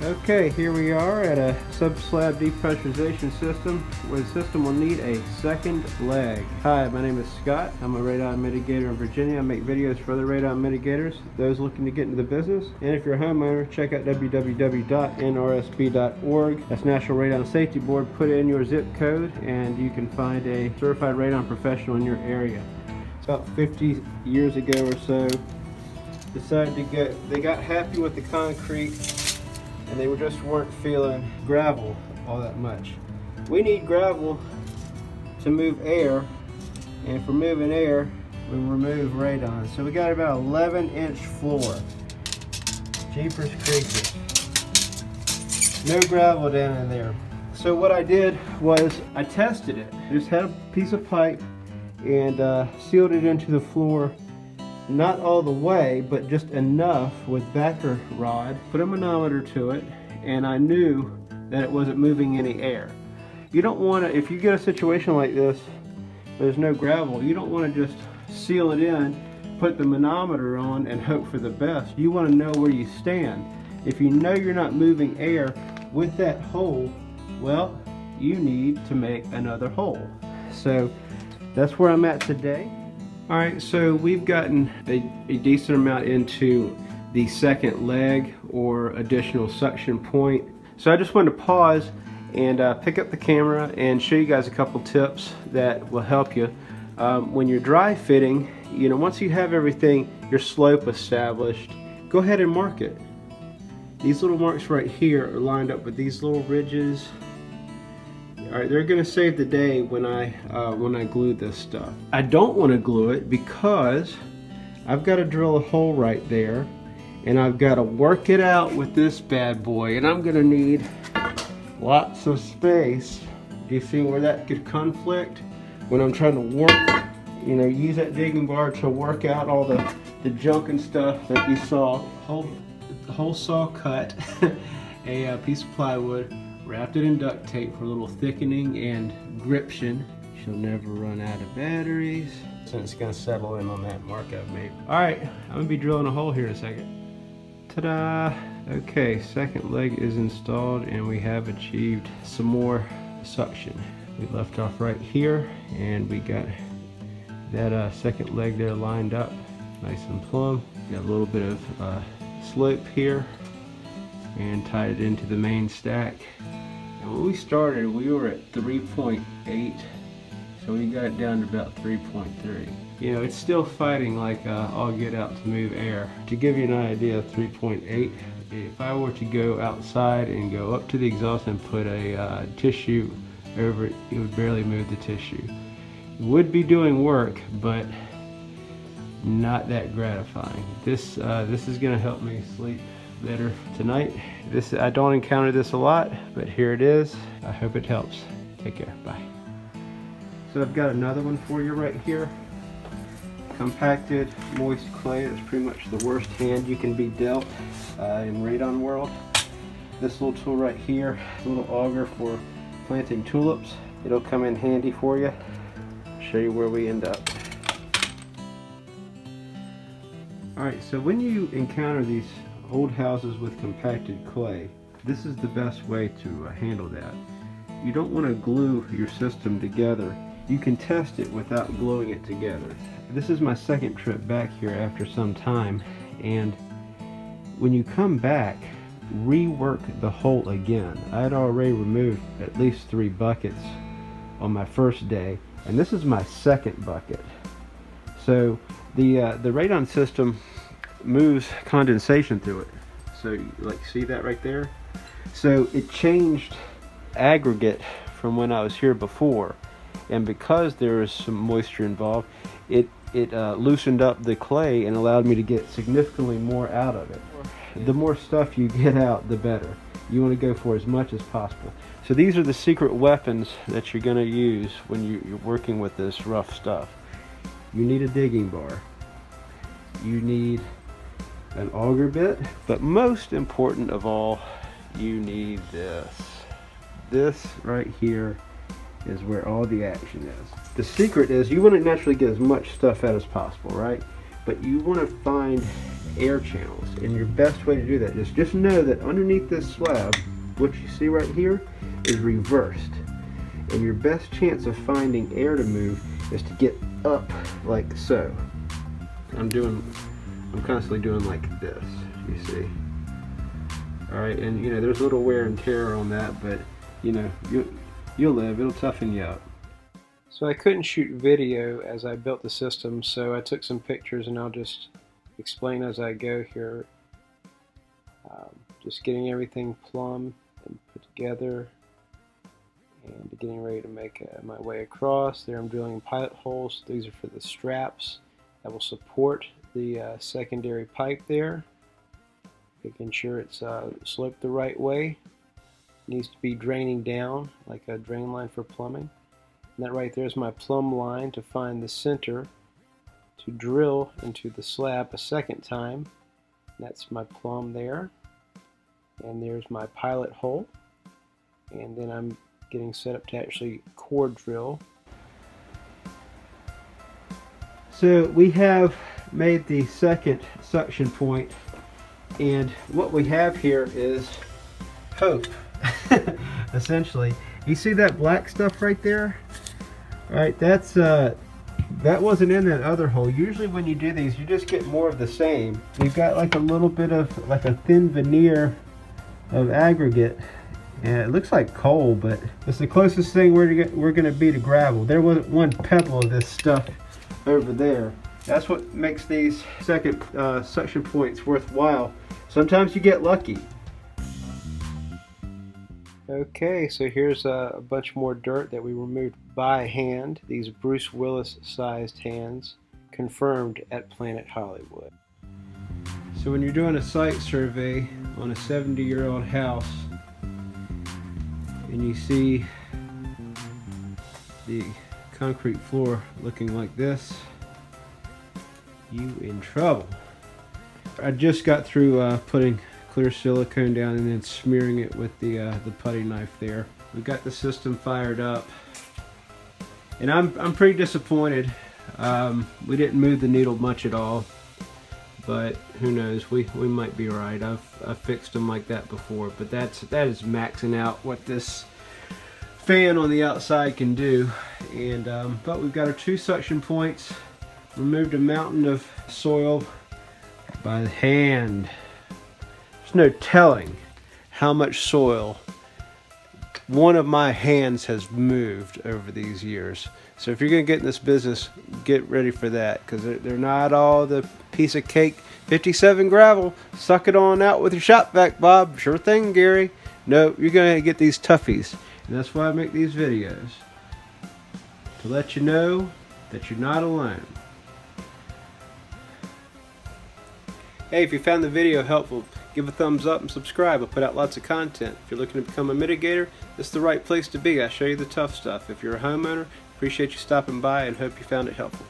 Okay, here we are at a sub-slab depressurization system where the system will need a second leg. Hi, my name is Scott. I'm a radon mitigator in Virginia. I make videos for other radon mitigators, those looking to get into the business. And if you're a homeowner, check out www.nrsb.org. That's National Radon Safety Board. Put in your zip code and you can find a certified radon professional in your area. About 50 years ago or so, they got happy with the concrete and they just weren't feeling gravel all that much. We need gravel to move air, and for moving air, we remove radon. So we got about 11-inch floor. Jeepers creepers. No gravel down in there. So what I did was I tested it. I just had a piece of pipe and sealed it into the floor. Not all the way, but just enough with backer rod. Put a manometer to it, and I knew that it wasn't moving any air. You don't want to, if you get a situation like this, there's no gravel, you don't want to just seal it in, put the manometer on, and hope for the best. You want to know where you stand. If you know you're not moving air with that hole, well, you need to make another hole. So that's where I'm at today. Alright, so we've gotten a decent amount into the second leg or additional suction point. So I just wanted to pause and pick up the camera and show you guys a couple tips that will help you. When you're dry fitting, you know, once you have everything, your slope established, go ahead and mark it. These little marks right here are lined up with these little ridges. Alright, they're going to save the day when I glue this stuff. I don't want to glue it because I've got to drill a hole right there and I've got to work it out with this bad boy, and I'm going to need lots of space. Do you see where that could conflict? When I'm trying to work, you know, use that digging bar to work out all the junk and stuff that you saw. The whole saw cut, a piece of plywood, wrapped it in duct tape for a little thickening and gription. She'll never run out of batteries. So it's gonna settle in on that mark I've made. All right, I'm gonna be drilling a hole here in a second. Ta-da! Okay, second leg is installed and we have achieved some more suction. We left off right here and we got that second leg there lined up, nice and plumb. Got a little bit of slope here and tied it into the main stack. And when we started, we were at 3.8, so we got it down to about 3.3. You know, it's still fighting like all get out to move air. To give you an idea, 3.8, if I were to go outside and go up to the exhaust and put a tissue over it, it would barely move the tissue. It would be doing work, but not that gratifying. This is going to help me sleep better tonight. I don't encounter this a lot, but here it is. I hope it helps. Take care. Bye. So I've got another one for you right here. Compacted moist clay. That's pretty much the worst hand you can be dealt in radon world. This little tool right here, a little auger for planting tulips. It'll come in handy for you. Show you where we end up. Alright, so when you encounter these old houses with compacted clay, this is the best way to handle that. You don't want to glue your system together. You can test it without gluing it together. This is my second trip back here after some time, and when you come back, rework the hole again. I had already removed at least 3 buckets on my first day, and this is my second bucket. So the radon system moves condensation through it. So like, see that right there? So it changed aggregate from when I was here before, and because there is some moisture involved, it loosened up the clay and allowed me to get significantly more out of it. The more stuff you get out, the better. You want to go for as much as possible. So these are the secret weapons that you're going to use when you're working with this rough stuff. You need a digging bar. You need an auger bit, but most important of all, you need this. This right here is where all the action is. The secret is you want to naturally get as much stuff out as possible, right? but you want to find air channels, and your best way to do that is just know that underneath this slab, what you see right here is reversed, and your best chance of finding air to move is to get up like so. I'm constantly doing like this, you see. Alright, and you know, there's a little wear and tear on that, but you know, you'll live, it'll toughen you up. So I couldn't shoot video as I built the system, so I took some pictures and I'll just explain as I go here. Just getting everything plumb and put together and getting ready to make my way across. There I'm drilling pilot holes. These are for the straps that will support the secondary pipe there. Making sure it's sloped the right way. It needs to be draining down like a drain line for plumbing. And that right there is my plumb line to find the center to drill into the slab a second time. And that's my plumb there. And there's my pilot hole. And then I'm getting set up to actually core drill. So we have made the second suction point, and what we have here is hope. Essentially, you see that black stuff right there? All right, that's that wasn't in that other hole. Usually when you do these, you just get more of the same. You've got like a little bit of like a thin veneer of aggregate, and it looks like coal, but it's the closest thing we're gonna be to gravel. There wasn't one pebble of this stuff over there. That's what makes these second suction points worthwhile. Sometimes you get lucky. Okay, so here's a bunch more dirt that we removed by hand. These Bruce Willis sized hands, confirmed at Planet Hollywood. So when you're doing a site survey on a 70-year-old house and you see the concrete floor looking like this, you in trouble. I just got through putting clear silicone down and then smearing it with the putty knife there. We got the system fired up, and I'm pretty disappointed. We didn't move the needle much at all, but who knows? We might be right. I've fixed them like that before, but that is maxing out what this fan on the outside can do. And but we've got our 2 suction points. Removed a mountain of soil by hand. There's no telling how much soil one of my hands has moved over these years. So if you're going to get in this business, get ready for that, because they're not all the piece of cake. 57 gravel, suck it on out with your shop vac, Bob. Sure thing, Gary. No, you're going to get these toughies, and that's why I make these videos, to let you know that you're not alone. Hey, if you found the video helpful, give a thumbs up and subscribe. I put out lots of content. If you're looking to become a mitigator, this is the right place to be. I show you the tough stuff. If you're a homeowner, appreciate you stopping by and hope you found it helpful.